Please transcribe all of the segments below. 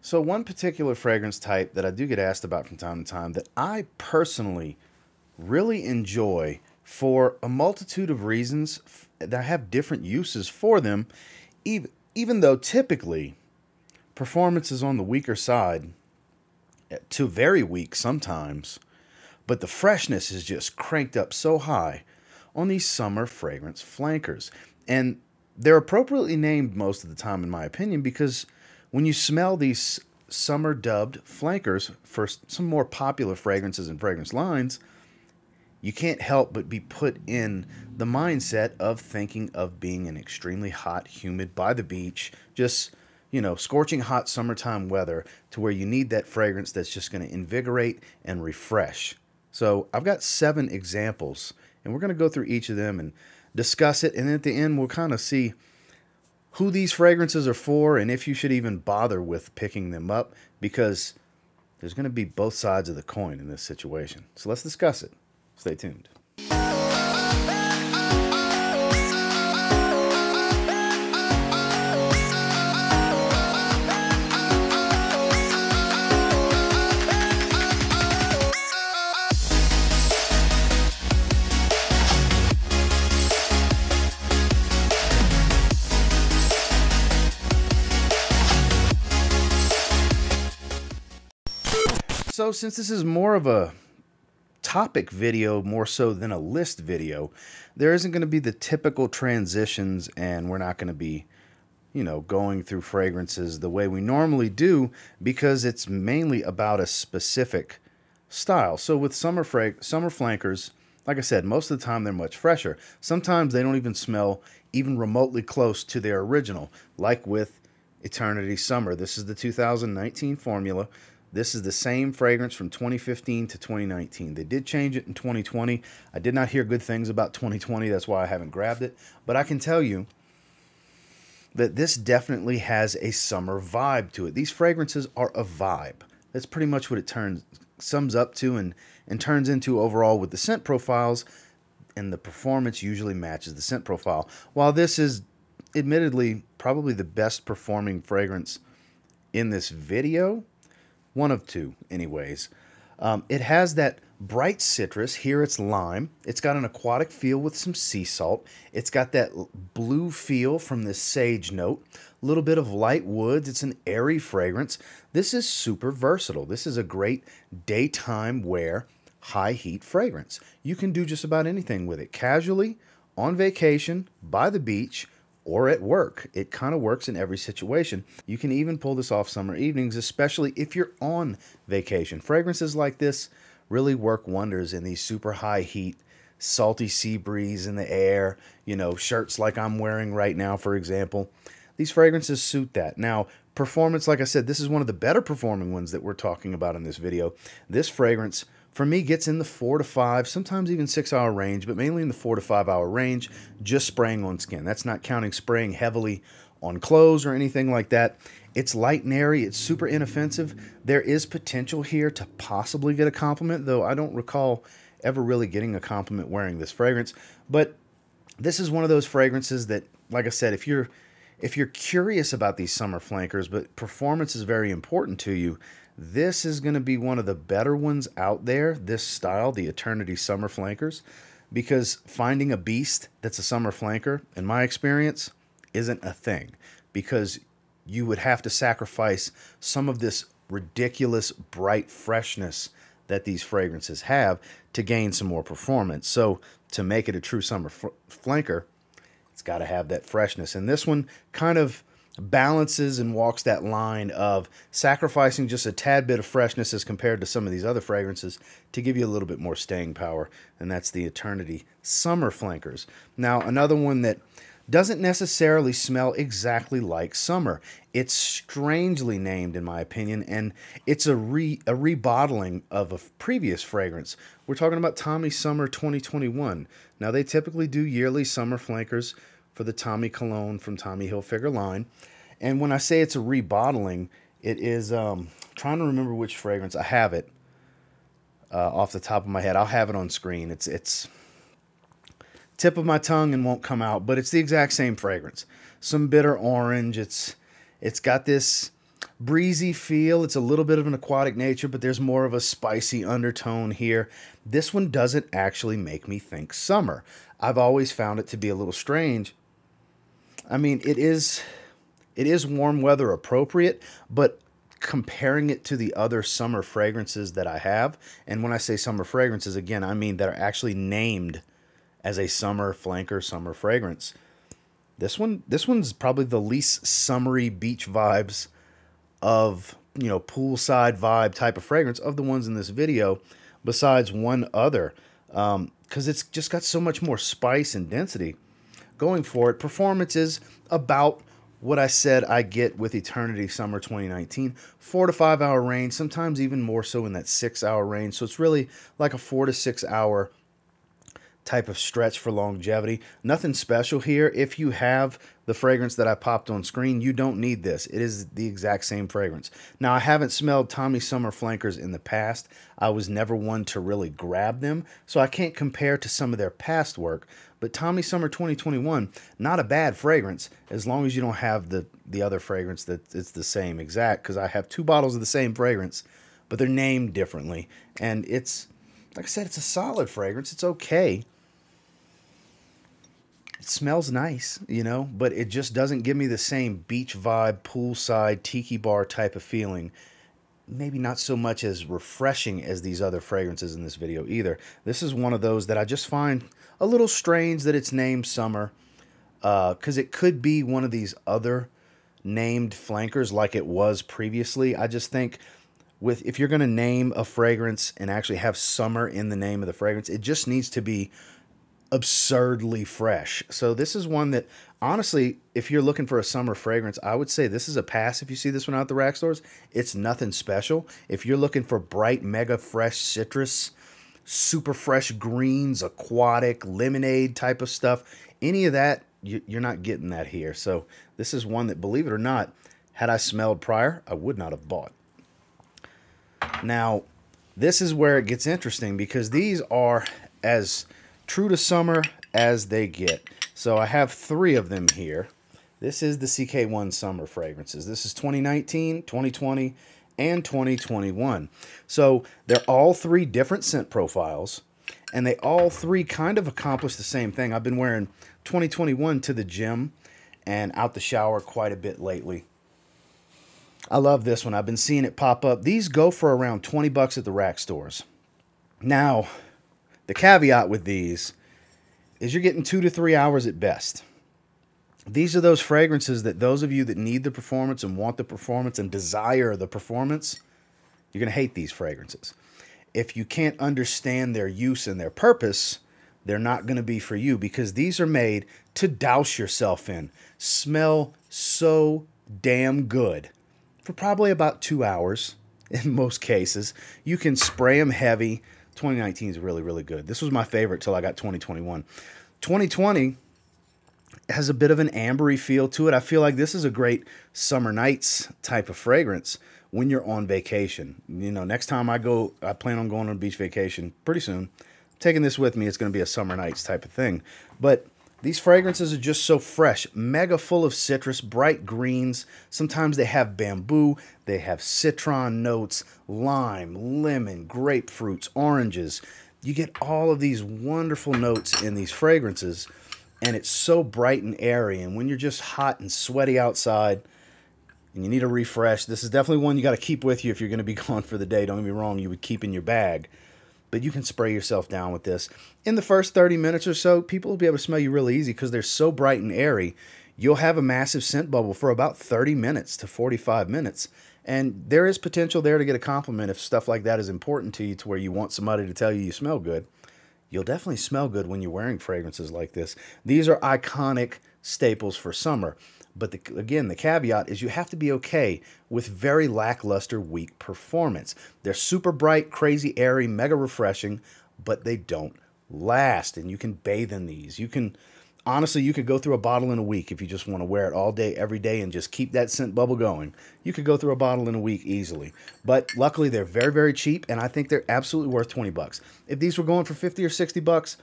So one particular fragrance type that I do get asked about from time to time that I personally really enjoy for a multitude of reasons that have different uses for them, even though typically performance is on the weaker side, to very weak sometimes, but the freshness is just cranked up so high on these summer fragrance flankers. And they're appropriately named most of the time, in my opinion, because when you smell these summer dubbed flankers for some more popular fragrances and fragrance lines, you can't help but be put in the mindset of thinking of being in extremely hot, humid, by the beach, just, scorching hot summertime weather to where you need that fragrance that's just going to invigorate and refresh. So I've got 7 examples, and we're going to go through each of them and discuss it. And at the end, we'll kind of see who these fragrances are for and if you should even bother with picking them up, because there's going to be both sides of the coin in this situation. So let's discuss it. Stay tuned. So since this is more of a topic video more so than a list video, there isn't going to be the typical transitions, and we're not going to be, going through fragrances the way we normally do, because it's mainly about a specific style. So with summer flankers, like I said, most of the time they're much fresher. Sometimes they don't even smell even remotely close to their original, like with Eternity Summer. This is the 2019 formula. This is the same fragrance from 2015 to 2019. They did change it in 2020. I did not hear good things about 2020. That's why I haven't grabbed it. But I can tell you that this definitely has a summer vibe to it. These fragrances are a vibe. That's pretty much what it sums up to and turns into overall with the scent profiles. And the performance usually matches the scent profile. While this is admittedly probably the best performing fragrance in this video, one of 2 anyways. It has that bright citrus. Here it's lime. It's got an aquatic feel with some sea salt. It's got that blue feel from this sage note. A little bit of light woods. It's an airy fragrance. This is super versatile. This is a great daytime wear, high heat fragrance. You can do just about anything with it. Casually, on vacation, by the beach, or at work. It kind of works in every situation. You can even pull this off summer evenings, especially if you're on vacation. Fragrances like this really work wonders in these super high heat, salty sea breeze in the air, shirts like I'm wearing right now, for example. These fragrances suit that. Now, performance, like I said, this is one of the better performing ones that we're talking about in this video. This fragrance, for me, gets in the 4 to 5, sometimes even 6 hour range, but mainly in the 4 to 5 hour range, just spraying on skin. That's not counting spraying heavily on clothes or anything like that. It's light and airy. It's super inoffensive. There is potential here to possibly get a compliment, though I don't recall ever really getting a compliment wearing this fragrance. But this is one of those fragrances that, like I said, if you're curious about these summer flankers, but performance is very important to you, this is going to be one of the better ones out there, this style, the Eternity Summer Flankers, because finding a beast that's a summer flanker, in my experience, isn't a thing, because you would have to sacrifice some of this ridiculous bright freshness that these fragrances have to gain some more performance. So to make it a true summer flanker, it's got to have that freshness. And this one kind of balances and walks that line of sacrificing just a tad bit of freshness as compared to some of these other fragrances to give you a little bit more staying power, and that's the Eternity Summer Flankers. Now, another one that doesn't necessarily smell exactly like summer. It's strangely named, in my opinion, and it's a rebottling of a previous fragrance. We're talking about Tommy Summer 2021. Now, they typically do yearly summer flankers for the Tommy Cologne from Tommy Hilfiger line. And when I say it's a rebottling, it is, trying to remember which fragrance. I have it off the top of my head. I'll have it on screen. It's tip of my tongue and won't come out, but it's the exact same fragrance. Some bitter orange. It's got this breezy feel. It's a little bit of an aquatic nature, but there's more of a spicy undertone here. This one doesn't actually make me think summer. I've always found it to be a little strange. I mean, it is warm weather appropriate, but comparing it to the other summer fragrances that I have, and when I say summer fragrances, again, I mean that are actually named as a summer flanker, summer fragrance. This one's probably the least summery beach vibes of, you know, poolside vibe type of fragrance of the ones in this video, besides one other, because it's just got so much more spice and density going for it. Performance is about what I said I get with Eternity Summer 2019, 4 to 5 hour range, sometimes even more so in that 6 hour range. So it's really like a 4 to 6 hour type of stretch for longevity. Nothing special here. If you have the fragrance that I popped on screen, you don't need this. It is the exact same fragrance. Now, I haven't smelled Tommy Summer flankers in the past. I was never one to really grab them, so I can't compare to some of their past work. But Tommy Summer 2021, not a bad fragrance, as long as you don't have the other fragrance that it's the same exact, because I have 2 bottles of the same fragrance, but they're named differently. And it's, like I said, it's a solid fragrance. It's okay. It smells nice, you know, but it just doesn't give me the same beach vibe, poolside, tiki bar type of feeling. Maybe not so much as refreshing as these other fragrances in this video either. This is one of those that I just find a little strange that it's named summer, because it could be one of these other named flankers like it was previously. I just think if you're going to name a fragrance and actually have summer in the name of the fragrance, it just needs to be absurdly fresh. So this is one that, honestly, if you're looking for a summer fragrance, I would say this is a pass. If you see this one out at the rack stores, it's nothing special. If you're looking for bright, mega fresh citrus, super fresh greens, aquatic, lemonade type of stuff, any of that, you're not getting that here. So this is one that, believe it or not, had I smelled prior, I would not have bought. Now, this is where it gets interesting, because these are as true to summer as they get. So I have 3 of them here. This is the CK1 summer fragrances. This is 2019, 2020, and 2021. So they're all 3 different scent profiles, and they all 3 kind of accomplish the same thing. I've been wearing 2021 to the gym and out the shower quite a bit lately. I love this one. I've been seeing it pop up. These go for around 20 bucks at the rack stores. Now, the caveat with these is you're getting 2 to 3 hours at best. These are those fragrances that those of you that need the performance and want the performance and desire the performance, you're going to hate these fragrances. If you can't understand their use and their purpose, they're not going to be for you, because these are made to douse yourself in. Smell so damn good for probably about 2 hours in most cases. You can spray them heavy. 2019 is really, really good. This was my favorite till I got 2021. 2020 has a bit of an ambery feel to it. I feel like this is a great summer nights type of fragrance when you're on vacation. You know, next time I go, I plan on going on a beach vacation pretty soon. Taking this with me, it's going to be a summer nights type of thing. But these fragrances are just so fresh, mega full of citrus, bright greens. Sometimes they have bamboo, they have citron notes, lime, lemon, grapefruits, oranges. You get all of these wonderful notes in these fragrances, and it's so bright and airy. And when you're just hot and sweaty outside and you need a refresh, this is definitely one you got to keep with you if you're going to be gone for the day. Don't get me wrong, you would keep in your bag. But you can spray yourself down with this. In the first 30 minutes or so, people will be able to smell you really easy because they're so bright and airy. You'll have a massive scent bubble for about 30 minutes to 45 minutes. And there is potential there to get a compliment if stuff like that is important to you, to where you want somebody to tell you you smell good. You'll definitely smell good when you're wearing fragrances like this. These are iconic staples for summer. But again, the caveat is you have to be okay with very lackluster, weak performance. They're super bright, crazy, airy, mega refreshing, but they don't last. And you can bathe in these. You can, honestly, you could go through a bottle in a week if you just want to wear it all day, every day, and just keep that scent bubble going. You could go through a bottle in a week easily. But luckily, they're very, very cheap, and I think they're absolutely worth 20 bucks. If these were going for 50 or 60 bucks,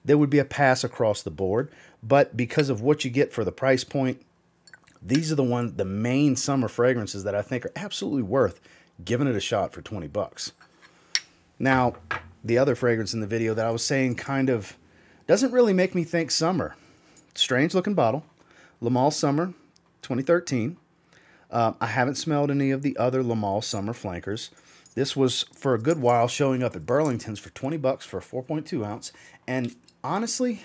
there would be a pass across the board. But because of what you get for the price point, These are the main summer fragrances that I think are absolutely worth giving it a shot for 20 bucks. Now, the other fragrance in the video that I was saying kind of doesn't really make me think summer. Strange looking bottle. Le Male Summer 2013. I haven't smelled any of the other Le Male Summer flankers. This was for a good while showing up at Burlington's for 20 bucks for a 4.2 ounce. And honestly,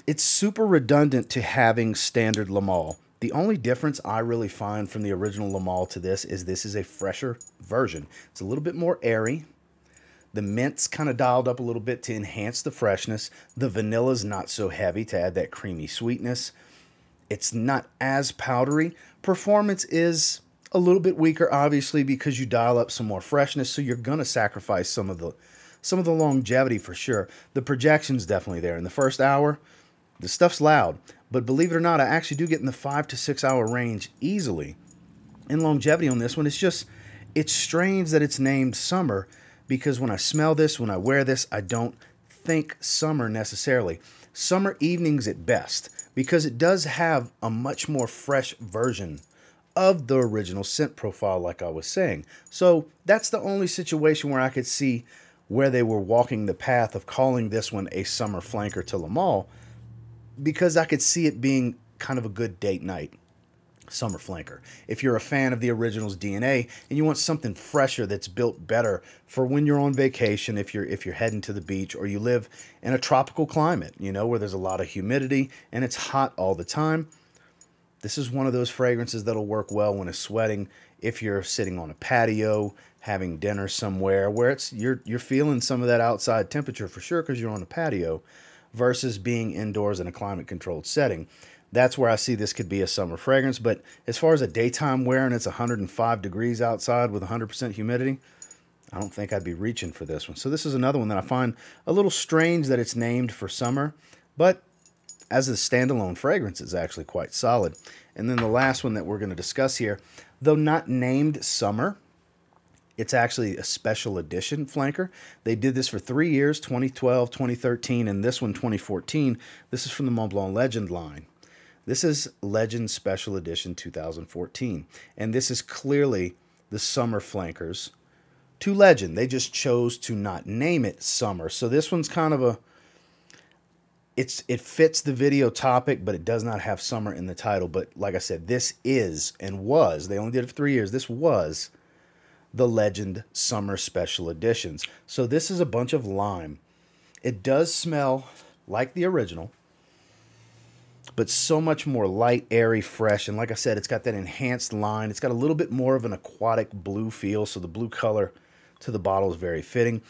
it's super redundant to having standard Le Male. The only difference I really find from the original Le Male to this is a fresher version. It's a little bit more airy. The mint's kind of dialed up a little bit to enhance the freshness. The vanilla's not so heavy to add that creamy sweetness. It's not as powdery. Performance is a little bit weaker, obviously, because you dial up some more freshness, so you're going to sacrifice some of the longevity for sure. The projection's definitely there. In the first hour, the stuff's loud. But believe it or not, I actually do get in the 5 to 6 hour range easily. And longevity on this one, it's strange that it's named summer, because when I smell this, when I wear this, I don't think summer necessarily. Summer evenings at best, because it does have a much more fresh version of the original scent profile, like I was saying. So that's the only situation where I could see where they were walking the path of calling this one a summer flanker to Le Male, because I could see it being kind of a good date night summer flanker. If you're a fan of the original's DNA and you want something fresher that's built better for when you're on vacation, if you're heading to the beach, or you live in a tropical climate, you know, where there's a lot of humidity and it's hot all the time, this is one of those fragrances that'll work well when it's sweating. If you're sitting on a patio, having dinner somewhere where you're feeling some of that outside temperature for sure because you're on a patio, versus being indoors in a climate-controlled setting. That's where I see this could be a summer fragrance. But as far as a daytime wear and it's 105 degrees outside with 100% humidity, I don't think I'd be reaching for this one. So this is another one that I find a little strange that it's named for summer, but as a standalone fragrance, it's actually quite solid. And then the last one that we're going to discuss here, though not named summer, it's actually a special edition flanker. They did this for 3 years, 2012, 2013, and this one 2014. This is from the Mont Blanc Legend line. This is Legend Special Edition 2014. And this is clearly the summer flankers to Legend. They just chose to not name it summer. So this one's kind of it fits the video topic, but it does not have summer in the title. But like I said, this is and was, they only did it for 3 years, this was the Legend Summer Special Editions. So this is a bunch of lime. It does smell like the original, but so much more light, airy, fresh. And like I said, it's got that enhanced line. It's got a little bit more of an aquatic blue feel, so the blue color to the bottle is very fitting.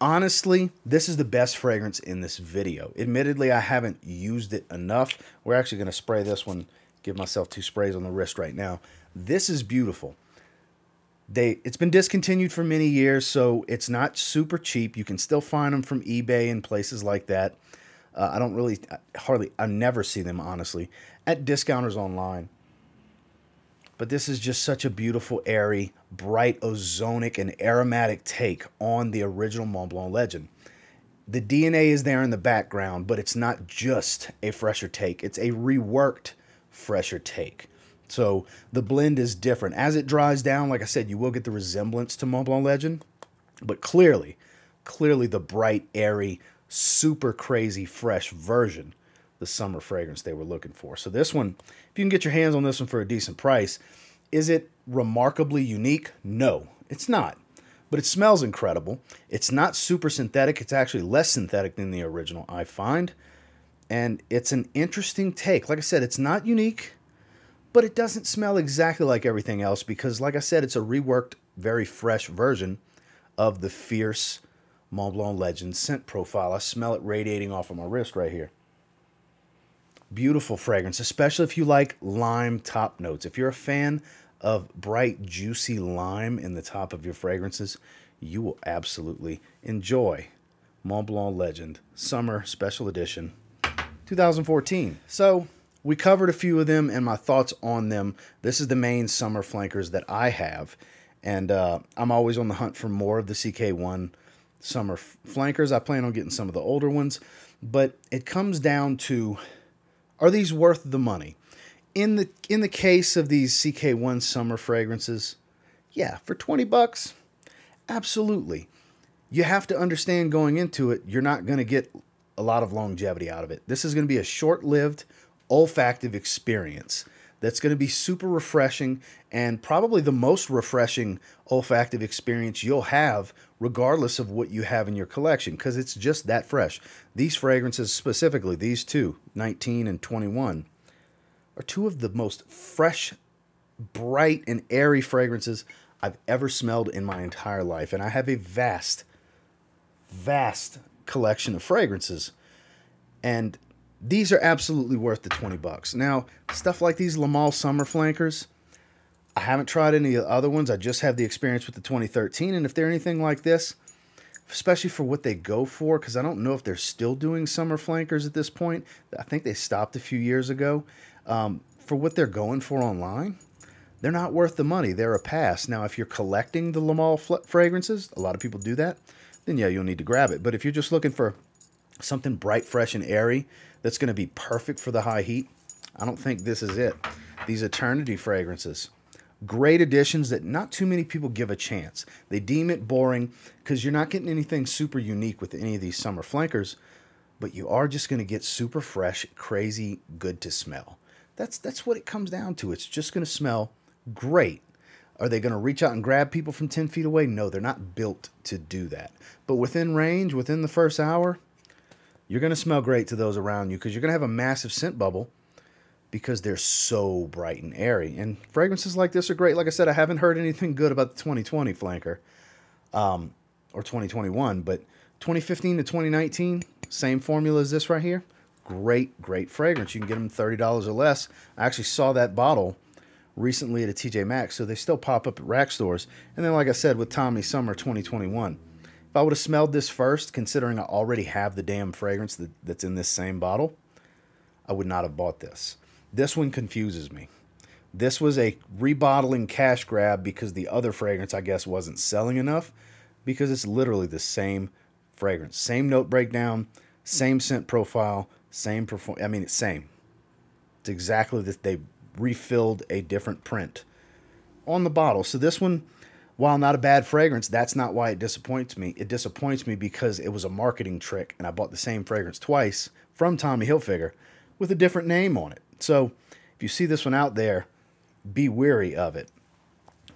Honestly, this is the best fragrance in this video. Admittedly, I haven't used it enough. We're actually going to spray this one, give myself 2 sprays on the wrist right now. This is beautiful. It's been discontinued for many years, so it's not super cheap. You can still find them from eBay and places like that. I never see them, honestly, at discounters online. But this is just such a beautiful, airy, bright, ozonic, and aromatic take on the original Mont Blanc Legend. The DNA is there in the background, but it's not just a fresher take. It's a reworked, fresher take. So the blend is different. As it dries down, like I said, you will get the resemblance to Mont Blanc Legend, but clearly the bright, airy, super crazy, fresh version, the summer fragrance they were looking for. So this one, if you can get your hands on this one for a decent price, is it remarkably unique? No, it's not. But it smells incredible. It's not super synthetic. It's actually less synthetic than the original, I find. And it's an interesting take. Like I said, it's not unique, but it doesn't smell exactly like everything else because, like I said, it's a reworked, very fresh version of the fierce Mont Blanc Legend scent profile. I smell it radiating off of my wrist right here. Beautiful fragrance, especially if you like lime top notes. If you're a fan of bright, juicy lime in the top of your fragrances, you will absolutely enjoy Mont Blanc Legend Summer Special Edition 2014. So we covered a few of them and my thoughts on them. This is the main summer flankers that I have. And I'm always on the hunt for more of the CK1 summer flankers. I plan on getting some of the older ones. But it comes down to, are these worth the money? in the case of these CK1 summer fragrances, yeah, for 20 bucks, absolutely. You have to understand going into it, you're not going to get a lot of longevity out of it. This is going to be a short-lived, olfactive experience that's going to be super refreshing and probably the most refreshing olfactive experience you'll have regardless of what you have in your collection, because it's just that fresh. These fragrances, specifically these two, 19 and 21, are two of the most fresh, bright, and airy fragrances I've ever smelled in my entire life. And I have a vast collection of fragrances, and these are absolutely worth the 20 bucks. Now, stuff like these Le Male Summer flankers, I haven't tried any of the other ones. I just have the experience with the 2013, and if they're anything like this, especially for what they go for, because I don't know if they're still doing summer flankers at this point. I think they stopped a few years ago. For what they're going for online, they're not worth the money. They're a pass. Now, if you're collecting the Le Male fragrances, a lot of people do that, then yeah, you'll need to grab it. But if you're just looking for something bright, fresh, and airy that's going to be perfect for the high heat, I don't think this is it. These Eternity fragrances, great additions that not too many people give a chance. They deem it boring because you're not getting anything super unique with any of these summer flankers, but you are just going to get super fresh, crazy, good to smell. That's what it comes down to. It's just going to smell great. Are they going to reach out and grab people from 10 feet away? No, they're not built to do that. But within range, within the first hour, you're going to smell great to those around you because you're going to have a massive scent bubble because they're so bright and airy. And fragrances like this are great. Like I said, I haven't heard anything good about the 2020 flanker or 2021, but 2015 to 2019, same formula as this right here. Great fragrance. You can get them $30 or less. I actually saw that bottle recently at a TJ Maxx, so they still pop up at rack stores. And then, like I said, with Tommy Summer 2021, if I would have smelled this first, considering I already have the damn fragrance that's in this same bottle, I would not have bought this. This one confuses me. This was a rebottling cash grab because the other fragrance, I guess, wasn't selling enough, because it's literally the same fragrance. Same note breakdown, same scent profile, same perform. I mean, it's same. It's exactly that they refilled a different print on the bottle. So this one, while not a bad fragrance, that's not why it disappoints me. It disappoints me because it was a marketing trick, and I bought the same fragrance twice from Tommy Hilfiger with a different name on it. So if you see this one out there, be wary of it.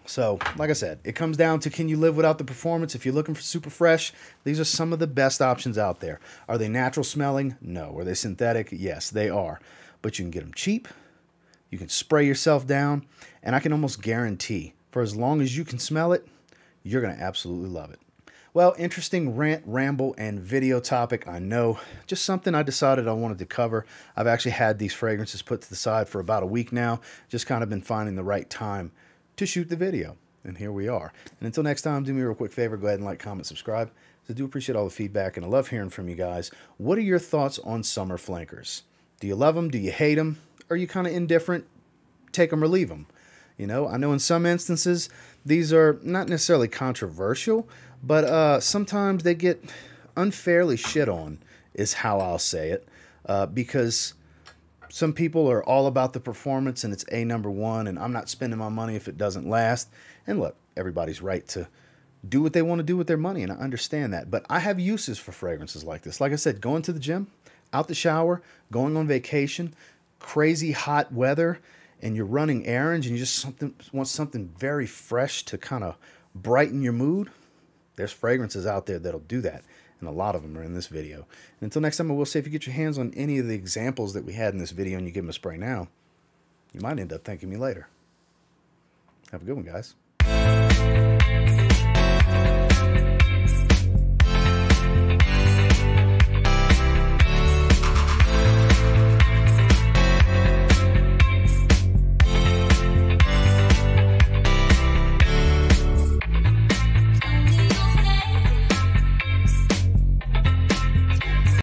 So, like I said, it comes down to, can you live without the performance? If you're looking for super fresh, these are some of the best options out there. Are they natural smelling? No. Are they synthetic? Yes, they are. But you can get them cheap. You can spray yourself down. And I can almost guarantee, for as long as you can smell it, you're going to absolutely love it. Well, interesting rant, ramble, and video topic, I know. Just something I decided I wanted to cover. I've actually had these fragrances put to the side for about a week now. Just kind of been finding the right time to shoot the video. And here we are. And until next time, do me a real quick favor. Go ahead and like, comment, subscribe. I do appreciate all the feedback, and I love hearing from you guys. What are your thoughts on summer flankers? Do you love them? Do you hate them? Are you kind of indifferent? Take them or leave them. You know, I know in some instances, these are not necessarily controversial, but sometimes they get unfairly shit on, is how I'll say it, because some people are all about the performance and it's #1, and I'm not spending my money if it doesn't last. And look, everybody's right to do what they want to do with their money, and I understand that. But I have uses for fragrances like this. Like I said, going to the gym, out the shower, going on vacation, crazy hot weather, and you're running errands and you just want something very fresh to kind of brighten your mood. There's fragrances out there that'll do that, and a lot of them are in this video. And until next time, I will say, if you get your hands on any of the examples that we had in this video and you give them a spray now, you might end up thanking me later. Have a good one, guys.